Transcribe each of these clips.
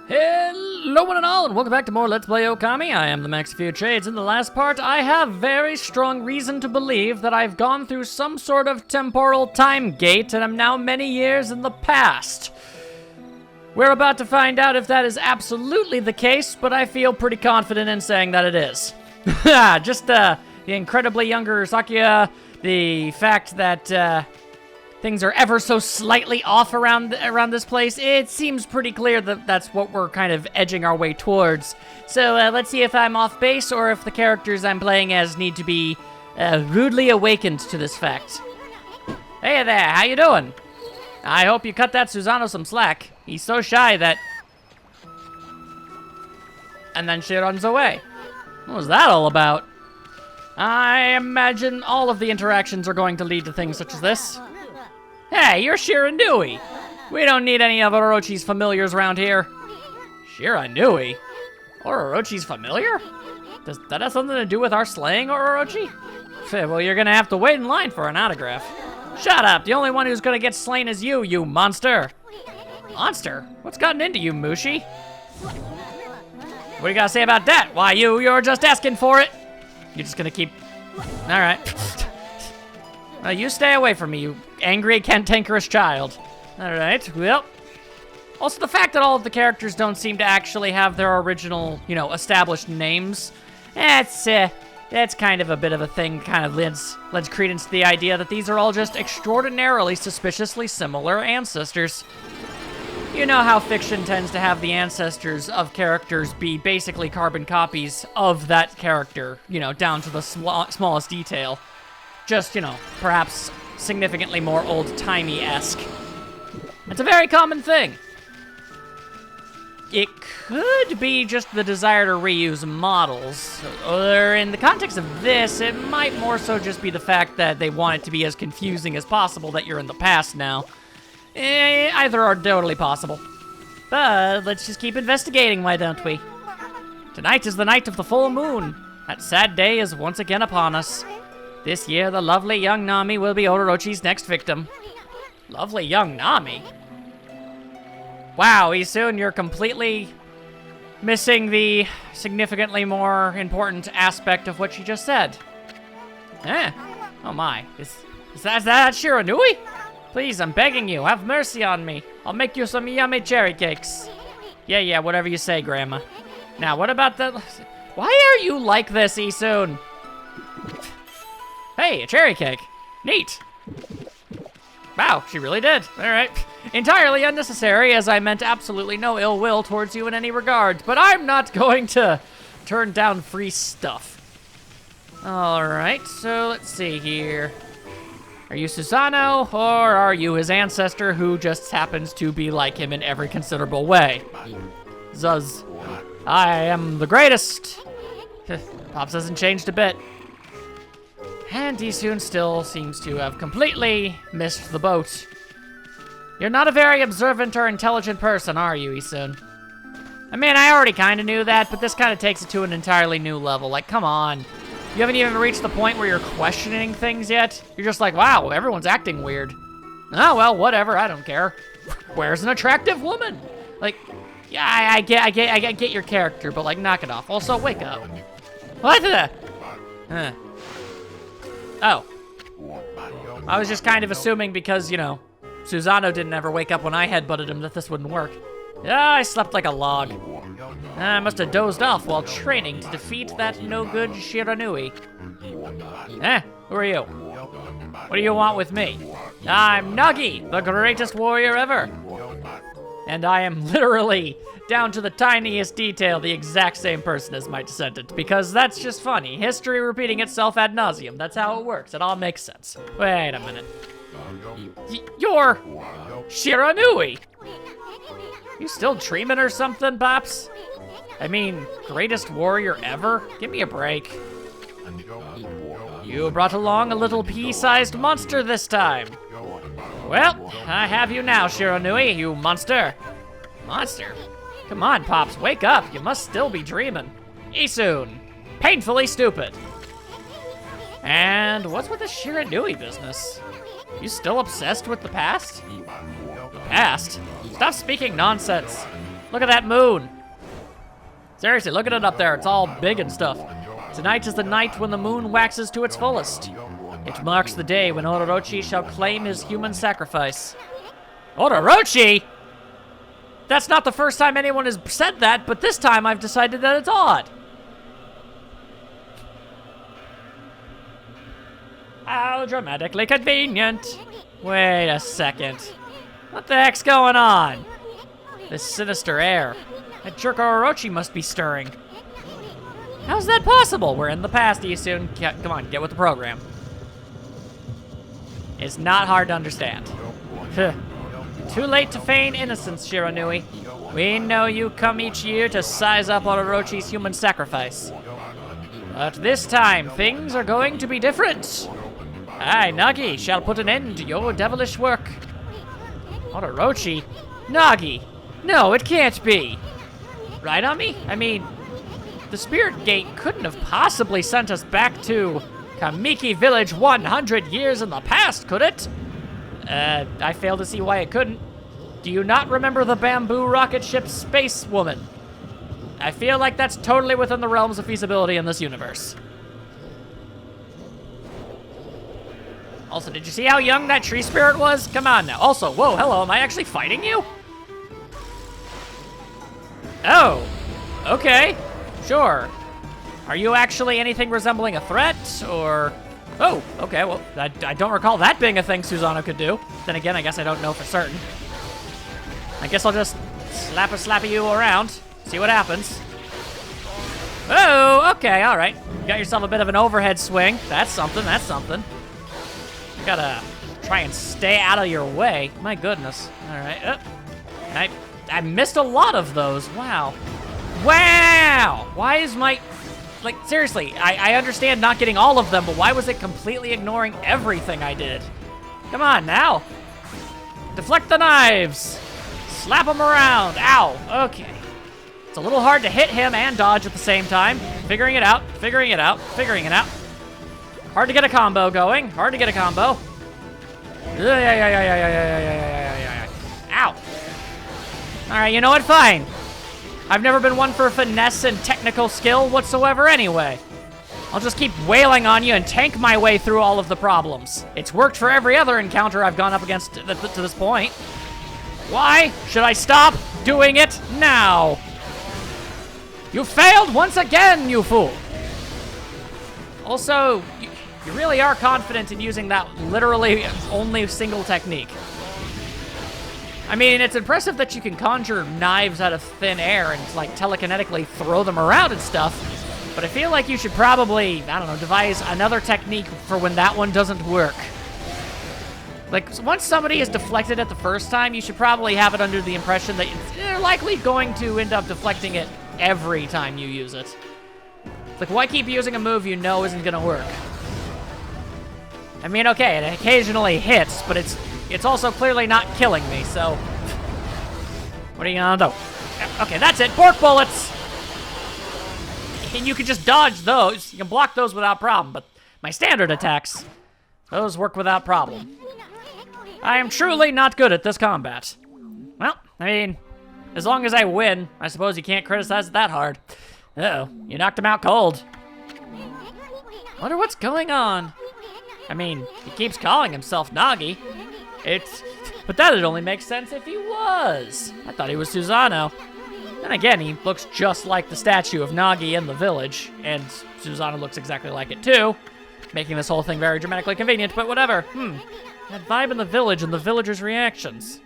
Hello one and all, and welcome back to more Let's Play Okami. I am the Max of Few Trades. In the last part, I have very strong reason to believe that I've gone through some sort of temporal time gate and am now many years in the past. We're about to find out if that is absolutely the case, but I feel pretty confident in saying that it is. Just the incredibly younger Sakuya, the fact that things are ever so slightly off around this place, it seems pretty clear that that's what we're kind of edging our way towards. So let's see if I'm off base or if the characters I'm playing as need to be rudely awakened to this fact. Hey there, how you doing? I hope you cut that Susano some slack. He's so shy that... And then she runs away. What was that all about? I imagine all of the interactions are going to lead to things such as this. Hey, you're Shiranui. We don't need any of Orochi's familiars around here. Shiranui? Orochi's familiar? Does that have something to do with our slaying Orochi? Well, you're gonna have to wait in line for an autograph. Shut up, the only one who's gonna get slain is you, you monster. Monster? What's gotten into you, Mushi? What do you gotta say about that? Why, you're just asking for it. You're just gonna keep... All right. You stay away from me, you angry, cantankerous child. All right, well. Also, the fact that all of the characters don't seem to actually have their original, established names, that's kind of a bit of a thing, kind of lends credence to the idea that these are all just extraordinarily suspiciously similar ancestors. You know how fiction tends to have the ancestors of characters be basically carbon copies of that character, down to the smallest detail. Just, perhaps significantly more old-timey-esque. It's a very common thing. It could be just the desire to reuse models, or in the context of this, it might more so just be the fact that they want it to be as confusing as possible that you're in the past now. Either are totally possible. But let's just keep investigating, why don't we? Tonight is the night of the full moon. That sad day is once again upon us. This year, the lovely young Nami will be Orochi's next victim. Lovely young Nami? Wow, Isun, you're completely missing the significantly more important aspect of what she just said. Oh my, is that Shiranui? Please, I'm begging you, have mercy on me. I'll make you some yummy cherry cakes. Yeah, whatever you say, Grandma. Now, what about the... Why are you like this, Isun? Hey, a cherry cake. Neat. Wow, she really did. All right. Entirely unnecessary, as I meant absolutely no ill will towards you in any regard, but I'm not going to turn down free stuff. All right, so let's see here. Are you Susano, or are you his ancestor who just happens to be like him in every considerable way? Zuz. I am the greatest. Pops hasn't changed a bit. And Isun still seems to have completely missed the boat. You're not a very observant or intelligent person, are you, Isun? I mean, I already kind of knew that, but this kind of takes it to an entirely new level. Like, come on. You haven't even reached the point where you're questioning things yet? You're just like, wow, everyone's acting weird. Oh, well, whatever, I don't care. Where's an attractive woman? Like, yeah, I get your character, but like, knock it off. Also, wake up. What the? Oh. I was just kind of assuming because, Susano didn't ever wake up when I headbutted him that this wouldn't work. Yeah, I slept like a log. I must have dozed off while training to defeat that no-good Shiranui. Who are you? What do you want with me? I'm Nagi, the greatest warrior ever. And I am literally, down to the tiniest detail, the exact same person as my descendant, because that's just funny. History repeating itself ad nauseum. That's how it works. It all makes sense. Wait a minute. You're Shiranui. You still dreaming or something, Pops? I mean, greatest warrior ever? Give me a break. You brought along a little pea-sized monster this time. Well, I have you now, Shiranui, you monster. Monster? Come on, Pops, wake up. You must still be dreaming. Isun, painfully stupid. And what's with the Shiranui business? You still obsessed with the past? The past? Stop speaking nonsense. Look at that moon. Seriously, look at it up there. It's all big and stuff. Tonight is the night when the moon waxes to its fullest. It marks the day when Orochi shall claim his human sacrifice. Orochi? That's not the first time anyone has said that, but this time I've decided that it's odd. How dramatically convenient. Wait a second. What the heck's going on? This sinister air. That jerk Orochi must be stirring. How's that possible? We're in the past, Isun. Come on, get with the program. It's not hard to understand. Too late to feign innocence, Shiranui. We know you come each year to size up Orochi's human sacrifice. But this time, things are going to be different. I, Nagi, shall put an end to your devilish work. Orochi? Nagi? No, it can't be. Right, Ami? I mean, the Spirit Gate couldn't have possibly sent us back to Kamiki Village 100 years in the past, could it? I fail to see why it couldn't. Do you not remember the bamboo rocket ship Space Woman? I feel like that's totally within the realms of feasibility in this universe. Also, did you see how young that tree spirit was? Come on now. Also, whoa, hello, am I actually fighting you? Oh, okay, sure. Are you actually anything resembling a threat, or... Oh, okay, well, I don't recall that being a thing Susanoo could do. Then again, I guess I don't know for certain. I guess I'll just slap you around, see what happens. Oh, okay, all right. You got yourself a bit of an overhead swing. That's something, that's something. You gotta try and stay out of your way. My goodness. All right. I missed a lot of those. Wow. Wow! Why is my... Like, seriously, I understand not getting all of them, but why was it completely ignoring everything I did? Come on, now. Deflect the knives. Slap them around. Ow. Okay. It's a little hard to hit him and dodge at the same time. Figuring it out, figuring it out, figuring it out. Hard to get a combo going. Hard to get a combo. Ow. All right, you know what? Fine. I've never been one for finesse and technical skill whatsoever anyway. I'll just keep wailing on you and tank my way through all of the problems. It's worked for every other encounter I've gone up against to this point. Why should I stop doing it now? You failed once again, you fool. Also, you really are confident in using that literally only single technique. I mean, it's impressive that you can conjure knives out of thin air and, like, telekinetically throw them around and stuff, but I feel like you should probably, I don't know, devise another technique for when that one doesn't work. Like, once somebody is deflected it the first time, you should probably have it under the impression that you're likely going to end up deflecting it every time you use it. Like, why keep using a move you know isn't gonna work? I mean, okay, it occasionally hits, but it's also clearly not killing me, so... What are you gonna do? Okay, that's it. Pork bullets! And you can just dodge those. You can block those without problem, but my standard attacks, those work without problem. I am truly not good at this combat. Well, I mean, as long as I win, I suppose you can't criticize it that hard. Uh-oh, you knocked him out cold. Wonder what's going on. I mean, he keeps calling himself Nagi. But that'd only make sense if he was. I thought he was Susanoo. Then again, he looks just like the statue of Nagi in the village, and Susanoo looks exactly like it too, making this whole thing very dramatically convenient, but whatever. That vibe in the village and the villagers' reactions.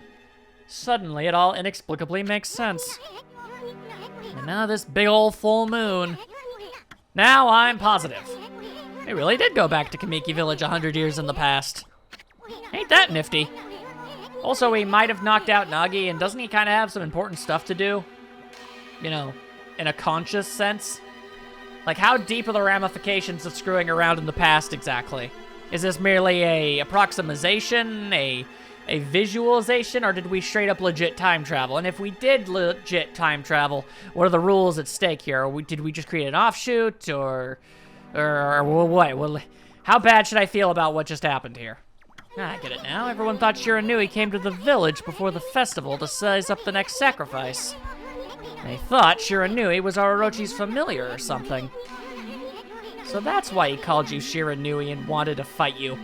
Suddenly, it all inexplicably makes sense. And now this big old full moon. Now I'm positive. They really did go back to Kamiki Village 100 years in the past. Ain't that nifty? Also, he might have knocked out Nagi, and doesn't he kind of have some important stuff to do? You know, in a conscious sense? Like, how deep are the ramifications of screwing around in the past exactly? Is this merely a approximation, a visualization, or did we straight up legit time travel? And if we did legit time travel, what are the rules at stake here? Did we just create an offshoot, or what? Well, how bad should I feel about what just happened here? I get it now. Everyone thought Shiranui came to the village before the festival to size up the next sacrifice. I thought Shiranui was Orochi's familiar or something. So that's why he called you Shiranui and wanted to fight you.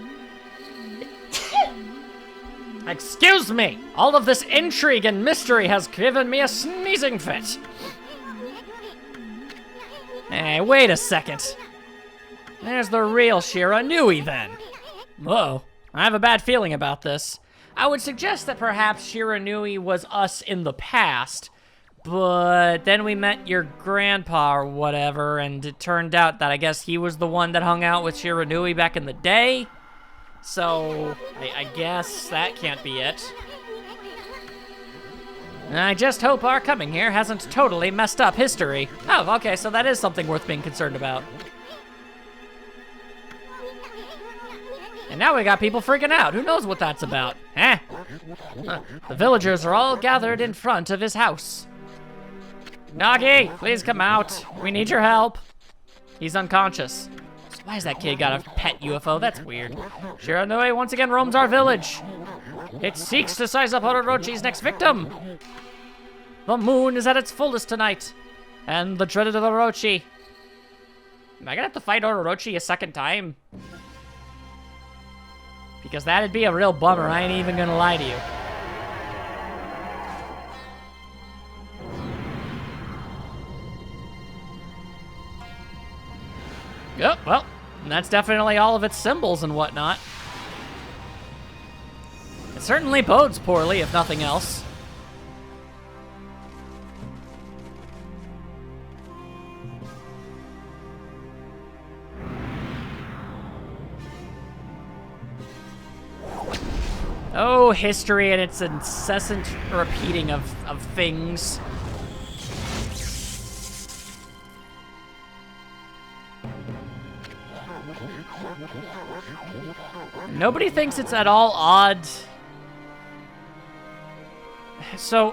Excuse me! All of this intrigue and mystery has given me a sneezing fit. Hey, wait a second. There's the real Shiranui then. Whoa, I have a bad feeling about this. I would suggest that perhaps Shiranui was us in the past, but then we met your grandpa or whatever, and it turned out that I guess he was the one that hung out with Shiranui back in the day. So, I guess that can't be it. I just hope our coming here hasn't totally messed up history. Oh, okay, so that is something worth being concerned about. And now we got people freaking out. Who knows what that's about? Eh? The villagers are all gathered in front of his house. Nagi, please come out. We need your help. He's unconscious. So why has that kid got a pet UFO? That's weird. Shiranui once again roams our village. It seeks to size up Orochi's next victim. The moon is at its fullest tonight. And the dreaded Orochi. Am I gonna have to fight Orochi a second time? Because that'd be a real bummer, I ain't even gonna lie to you. Yep, well, that's definitely all of its symbols and whatnot. It certainly bodes poorly, if nothing else. Oh, history and its incessant repeating of things. Nobody thinks it's at all odd. So,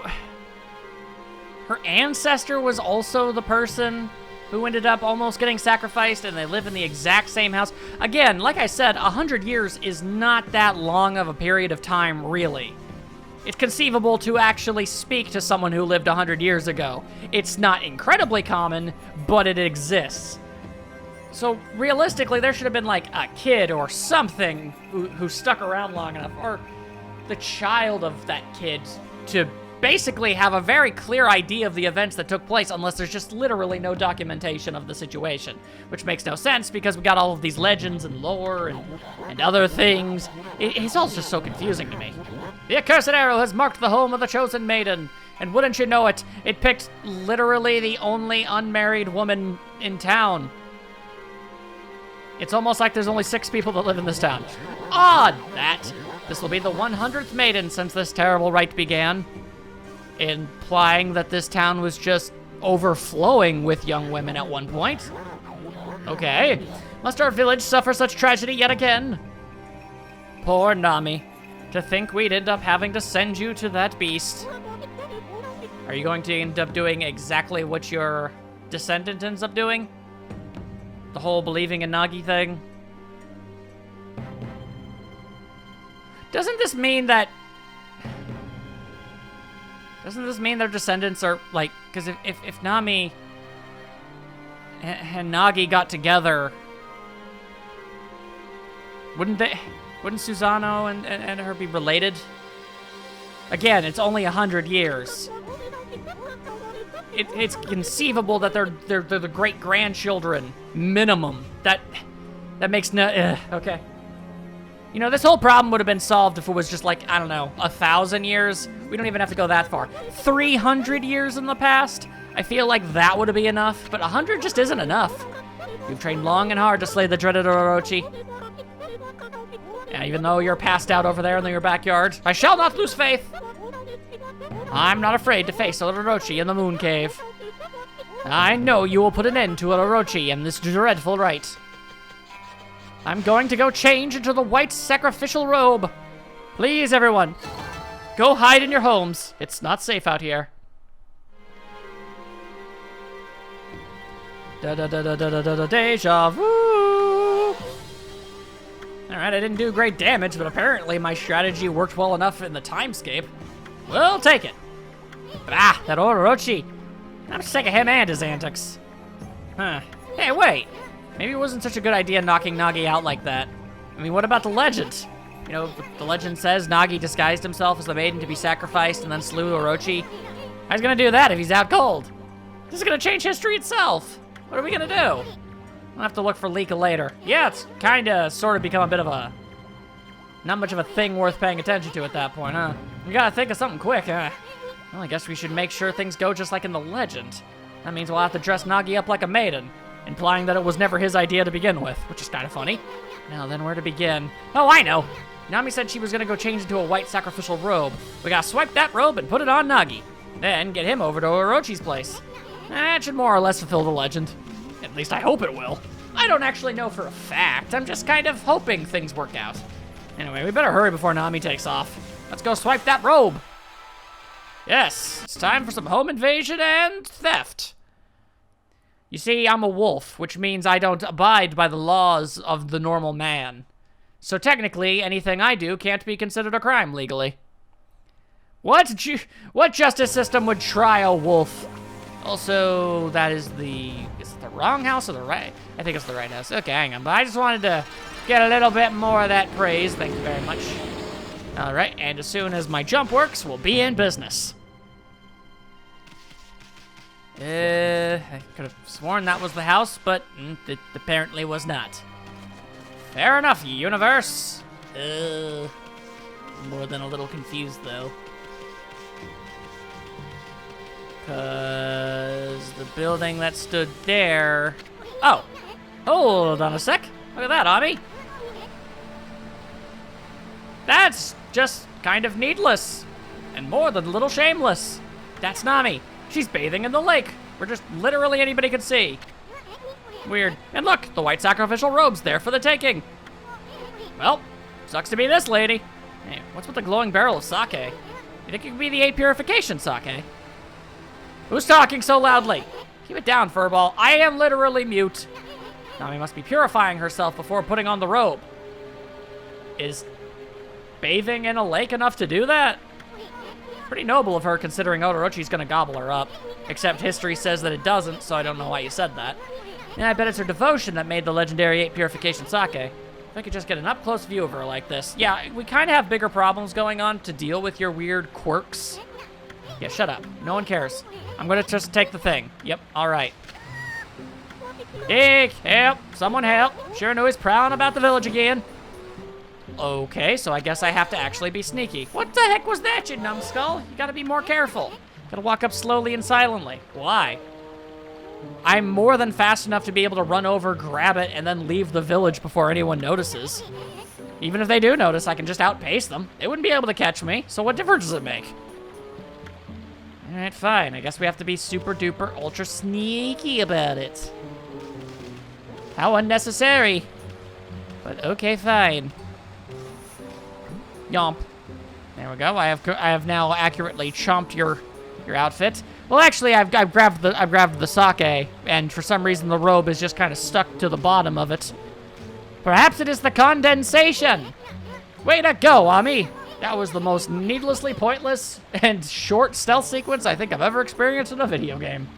her ancestor was also the person who ended up almost getting sacrificed, and they live in the exact same house. Again, like I said, 100 years is not that long of a period of time, really. It's conceivable to actually speak to someone who lived 100 years ago. It's not incredibly common, but it exists. So, realistically, there should have been, like, a kid or something who stuck around long enough, or the child of that kid, to basically have a very clear idea of the events that took place, unless there's just literally no documentation of the situation, which makes no sense because we got all of these legends and lore and other things. It's all just so confusing to me. The accursed arrow has marked the home of the chosen maiden, and wouldn't you know it, it picked literally the only unmarried woman in town. It's almost like there's only 6 people that live in this town. Odd that this will be the 100th maiden since this terrible rite began, implying that this town was just overflowing with young women at one point. Okay. Must our village suffer such tragedy yet again? Poor Nami. To think we'd end up having to send you to that beast. Are you going to end up doing exactly what your descendant ends up doing? The whole believing in Nagi thing? Doesn't this mean that... Doesn't this mean their descendants are, like... Because if Nami and Nagi got together... Wouldn't Susanoo and her be related? Again, it's only 100 years. It's conceivable that they're the great-grandchildren, minimum. That makes no... okay. You know, this whole problem would have been solved if it was just like, I don't know, 1,000 years? We don't even have to go that far. 300 years in the past? I feel like that would be enough, but 100 just isn't enough. You've trained long and hard to slay the dreaded Orochi. Yeah, even though you're passed out over there in your backyard, I shall not lose faith. I'm not afraid to face Orochi in the Moon Cave. I know you will put an end to Orochi and this dreadful rite. I'm going to go change into the white sacrificial robe. Please, everyone, go hide in your homes. It's not safe out here. Deja vu. Alright, I didn't do great damage, but apparently my strategy worked well enough in the timescape. We'll take it. But that Orochi. I'm sick of him and his antics. Huh. Hey, wait. Maybe it wasn't such a good idea knocking Nagi out like that. I mean, what about the legend? You know, the legend says Nagi disguised himself as the maiden to be sacrificed and then slew Orochi. How's he gonna do that if he's out cold? This is gonna change history itself. What are we gonna do? I'll have to look for Lika later. Yeah, it's kinda, sort of become a bit of a... not much of a thing worth paying attention to at that point, huh? We gotta think of something quick, huh? Well, I guess we should make sure things go just like in the legend. That means we'll have to dress Nagi up like a maiden, implying that it was never his idea to begin with, which is kind of funny. Now then, where to begin? Oh, I know! Nami said she was gonna go change into a white sacrificial robe. We gotta swipe that robe and put it on Nagi. Then get him over to Orochi's place. That should more or less fulfill the legend. At least I hope it will. I don't actually know for a fact. I'm just kind of hoping things work out. Anyway, we better hurry before Nami takes off. Let's go swipe that robe. Yes, it's time for some home invasion and theft. You see, I'm a wolf, which means I don't abide by the laws of the normal man. So technically, anything I do can't be considered a crime legally. What justice system would try a wolf? Also, that is it the wrong house or the right? I think it's the right house. Okay, hang on, but I just wanted to get a little bit more of that praise. Thank you very much. All right, and as soon as my jump works, we'll be in business. I could have sworn that was the house, but it apparently was not. Fair enough, universe. More than a little confused, though. Because the building that stood there... Oh, hold on a sec. Look at that, Ami. That's just kind of needless. And more than a little shameless. That's Nami. She's bathing in the lake, where just literally anybody could see. Weird. And look, the white sacrificial robe's there for the taking. Well, sucks to be this lady. Hey, what's with the glowing barrel of sake? You think it could be the 8 purification sake? Who's talking so loudly? Keep it down, Furball. I am literally mute. Nami must be purifying herself before putting on the robe. Is bathing in a lake enough to do that? Pretty noble of her, considering Orochi's gonna gobble her up. Except history says that it doesn't, so I don't know why you said that. And I bet it's her devotion that made the legendary 8 purification sake. If I could just get an up-close view of her like this. Yeah, we kind of have bigger problems going on to deal with your weird quirks. Yeah, shut up. No one cares. I'm gonna just take the thing. Yep, alright. Dig! Help! Someone help! Shiranui's prowling about the village again. Okay, so I guess I have to actually be sneaky. What the heck was that, you numbskull? You gotta be more careful. Gotta walk up slowly and silently. Why? I'm more than fast enough to be able to run over, grab it, and then leave the village before anyone notices. Even if they do notice, I can just outpace them. They wouldn't be able to catch me, so what difference does it make? Alright, fine. I guess we have to be super duper ultra sneaky about it. How unnecessary. But okay, fine. Yomp. There we go. I have now accurately chomped your outfit. Well, actually, I've grabbed the sake, and for some reason the robe is just kind of stuck to the bottom of it. Perhaps it is the condensation. Way to go, Ami. That was the most needlessly pointless and short stealth sequence I think I've ever experienced in a video game.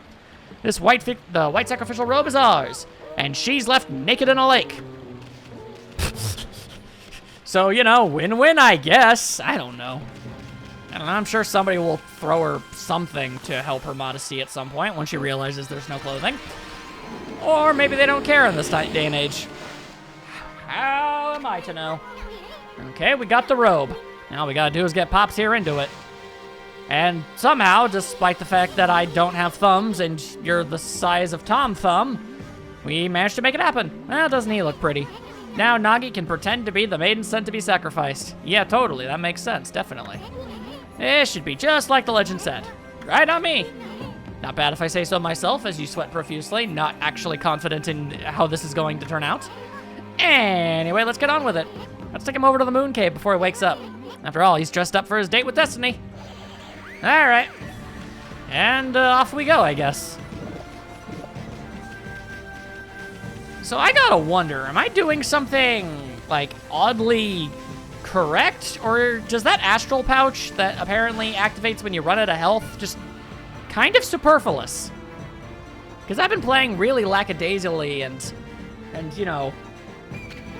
The white sacrificial robe is ours, and she's left naked in a lake. So, you know, win-win, I guess. I don't know. I'm sure somebody will throw her something to help her modesty at some point when she realizes there's no clothing. Or maybe they don't care in this day and age. How am I to know? Okay, we got the robe. Now all we gotta do is get Pops here into it. And somehow, despite the fact that I don't have thumbs and you're the size of Tom Thumb, we managed to make it happen. Well, doesn't he look pretty? Now Nagi can pretend to be the maiden sent to be sacrificed. Yeah, totally, that makes sense, definitely. It should be just like the legend said. Right on me. Not bad if I say so myself, as you sweat profusely, not actually confident in how this is going to turn out. Anyway, let's get on with it. Let's take him over to the moon cave before he wakes up. After all, he's dressed up for his date with Destiny. All right. And off we go, I guess. So I gotta wonder, am I doing something, like, oddly correct? Or does that astral pouch that apparently activates when you run out of health just kind of superfluous? Because I've been playing really lackadaisically, and you know,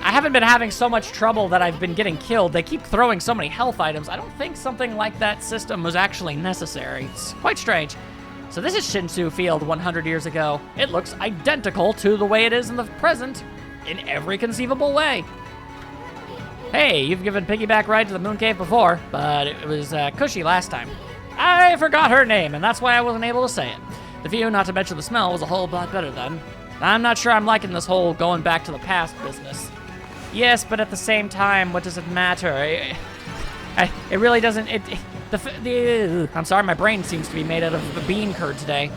I haven't been having so much trouble that I've been getting killed. They keep throwing so many health items. I don't think something like that system was actually necessary. It's quite strange. So this is Shinsu Field 100 years ago. It looks identical to the way it is in the present in every conceivable way. Hey, you've given piggyback ride to the Moon Cave before, but it was cushy last time. I forgot her name, and that's why I wasn't able to say it. The view, not to mention the smell, was a whole lot better then. I'm not sure I'm liking this whole going back to the past business. Yes, but at the same time, what does it matter? It really doesn't. I'm sorry, my brain seems to be made out of a bean curd today.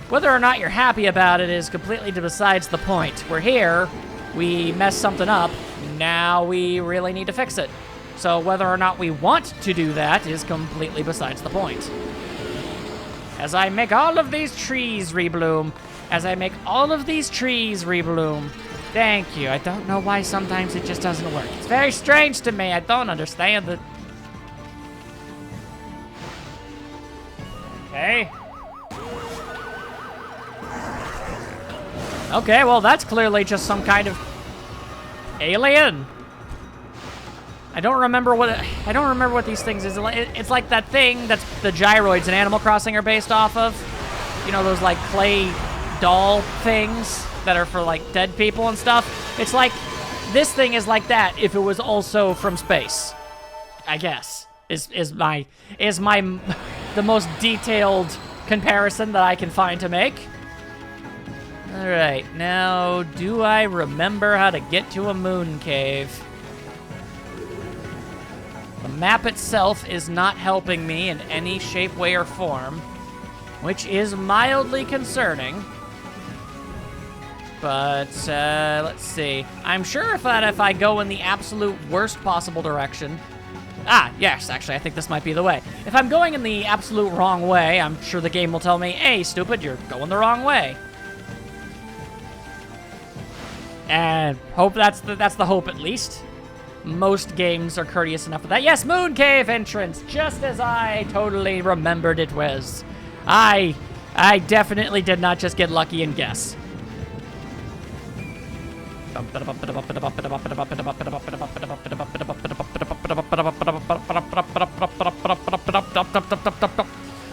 Whether or not you're happy about it is completely besides the point. We're here, we messed something up, now we really need to fix it. So whether or not we want to do that is completely besides the point. As I make all of these trees rebloom, Thank you. I don't know why sometimes it just doesn't work. It's very strange to me. I don't understand it. Okay. Okay, well, that's clearly just some kind of alien. I don't remember what these things is. It's like that thing that's the gyroids in Animal Crossing are based off of. You know, those like clay doll things that are for like dead people and stuff. It's like this thing is like that if it was also from space. I guess is the most detailed comparison that I can find to make. All right, now do I remember how to get to a moon cave? The map itself is not helping me in any shape, way, or form, which is mildly concerning. But, let's see. I'm sure if I go in the absolute worst possible direction... Ah, yes, actually, I think this might be the way. If I'm going in the absolute wrong way, I'm sure the game will tell me, hey, stupid, you're going the wrong way. And hope that's the hope, at least. Most games are courteous enough with that. Yes, Moon Cave entrance, just as I totally remembered it was. I definitely did not just get lucky and guess.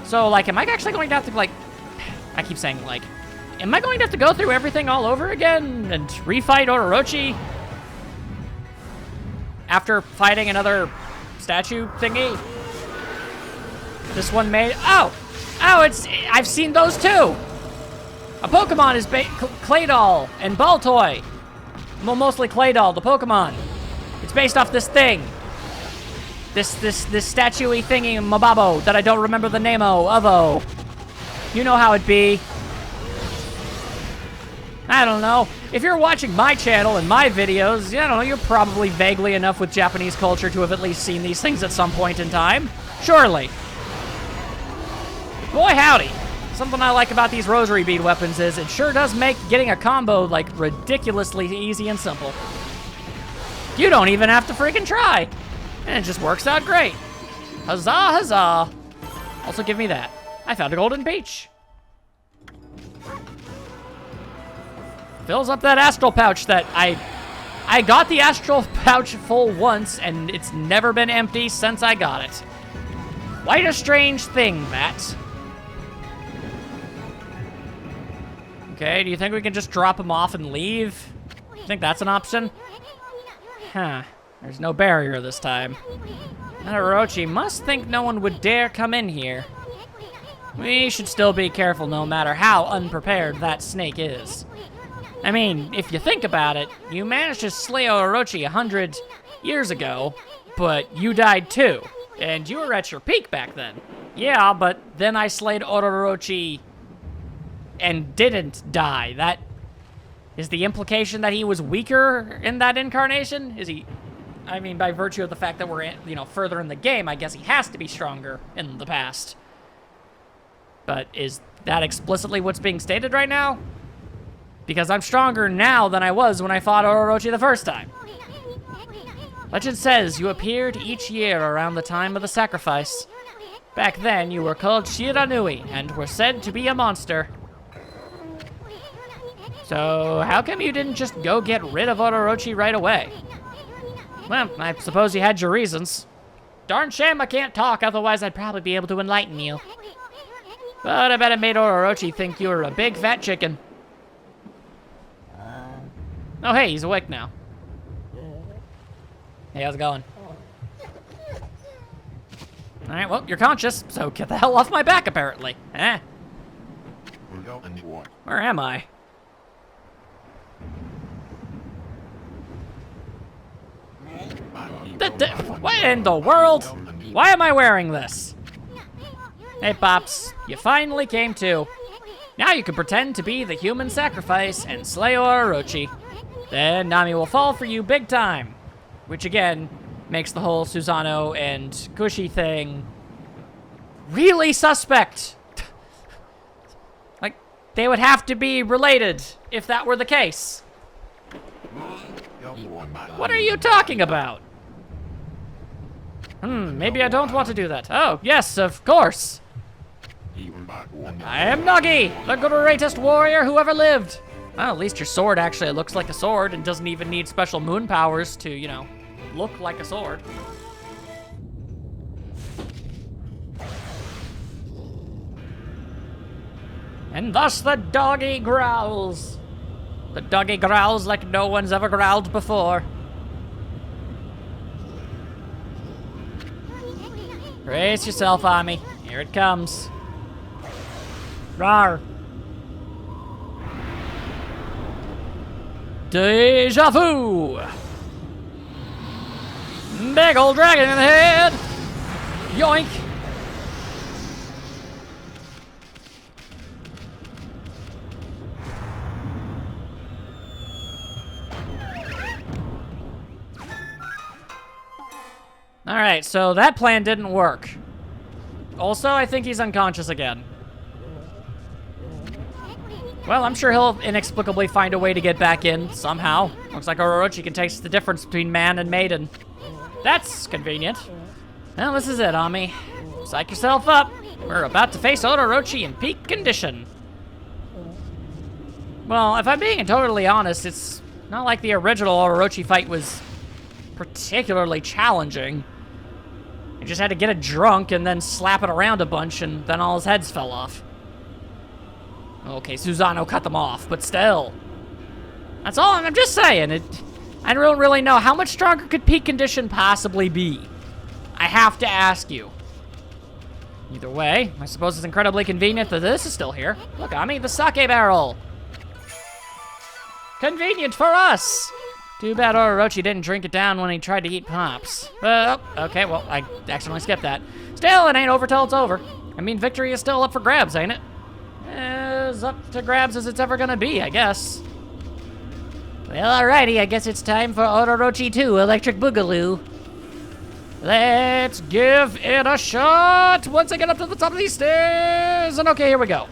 So, like, am I actually going to have to, like, I keep saying, like, am I going to have to go through everything all over again and refight Orochi? After fighting another statue thingy? This one made, oh, I've seen those too. A Pokemon is Claydol and Baltoy. Well, mostly Claydol, the Pokemon. It's based off this thing. This statue-y thingy, Mababo, that I don't remember the name of. You know how it be. I don't know. If you're watching my channel and my videos, I don't know, you're probably vaguely enough with Japanese culture to have at least seen these things at some point in time. Surely. Boy, howdy. Something I like about these rosary bead weapons is it sure does make getting a combo, like, ridiculously easy and simple. You don't even have to freaking try. And it just works out great. Huzzah, huzzah. Also give me that. I found a golden peach. Fills up that astral pouch that I got the astral pouch full once, and it's never been empty since I got it. Quite a strange thing, that. Okay, do you think we can just drop him off and leave? Think that's an option? Huh. There's no barrier this time. That Orochi must think no one would dare come in here. We should still be careful no matter how unprepared that snake is. I mean, if you think about it, you managed to slay Orochi 100 years ago, but you died too, and you were at your peak back then. Yeah, but then I slayed Orochi and didn't die. That is the implication that he was weaker in that incarnation? Is he... I mean, by virtue of the fact that we're, further in the game, I guess he has to be stronger in the past. But is that explicitly what's being stated right now? Because I'm stronger now than I was when I fought Orochi the first time. Legend says you appeared each year around the time of the sacrifice. Back then, you were called Shiranui and were said to be a monster. So how come you didn't just go get rid of Orochi right away? Well, I suppose you had your reasons. Darn shame I can't talk, otherwise I'd probably be able to enlighten you. But I bet it made Orochi think you were a big fat chicken. Oh hey, he's awake now. Hey, how's it going? Alright, well, you're conscious, so get the hell off my back, apparently. Eh? Where am I? What in the world? Why am I wearing this? Hey, Pops, you finally came to. Now you can pretend to be the human sacrifice and slay Orochi. Then Nami will fall for you big time. Which, again, makes the whole Susanoo and Kushi thing really suspect. Like, they would have to be related if that were the case. What are you talking about? Maybe I don't want to do that. Oh, yes, of course. I am Nagi, the greatest warrior who ever lived. Well, at least your sword actually looks like a sword and doesn't even need special moon powers to, you know, look like a sword. And thus the doggy growls. The doggy growls like no one's ever growled before. Brace yourself, Ami. Here it comes. Rawr. Deja vu! Big old dragon in the head! Yoink! Alright, so that plan didn't work. Also, I think he's unconscious again. Well, I'm sure he'll inexplicably find a way to get back in, somehow. Looks like Orochi can taste the difference between man and maiden. That's convenient. Well, this is it, Ami. Psych yourself up. We're about to face Orochi in peak condition. Well, if I'm being totally honest, it's not like the original Orochi fight was particularly challenging. He just had to get it drunk and then slap it around a bunch, and then all his heads fell off. Okay, Susanoo cut them off, but still. That's all, I'm just saying. I don't really know. How much stronger could peak condition possibly be? I have to ask you. Either way, I suppose it's incredibly convenient that this is still here. Look, Ami, the sake barrel. Convenient for us. Too bad Orochi didn't drink it down when he tried to eat Pops. Okay, well, I accidentally skipped that. Still, it ain't over till it's over. I mean, victory is still up for grabs, ain't it? As up to grabs as it's ever gonna be, I guess. Well, alrighty, I guess it's time for Orochi 2, Electric Boogaloo. Let's give it a shot once I get up to the top of these stairs. And okay, here we go.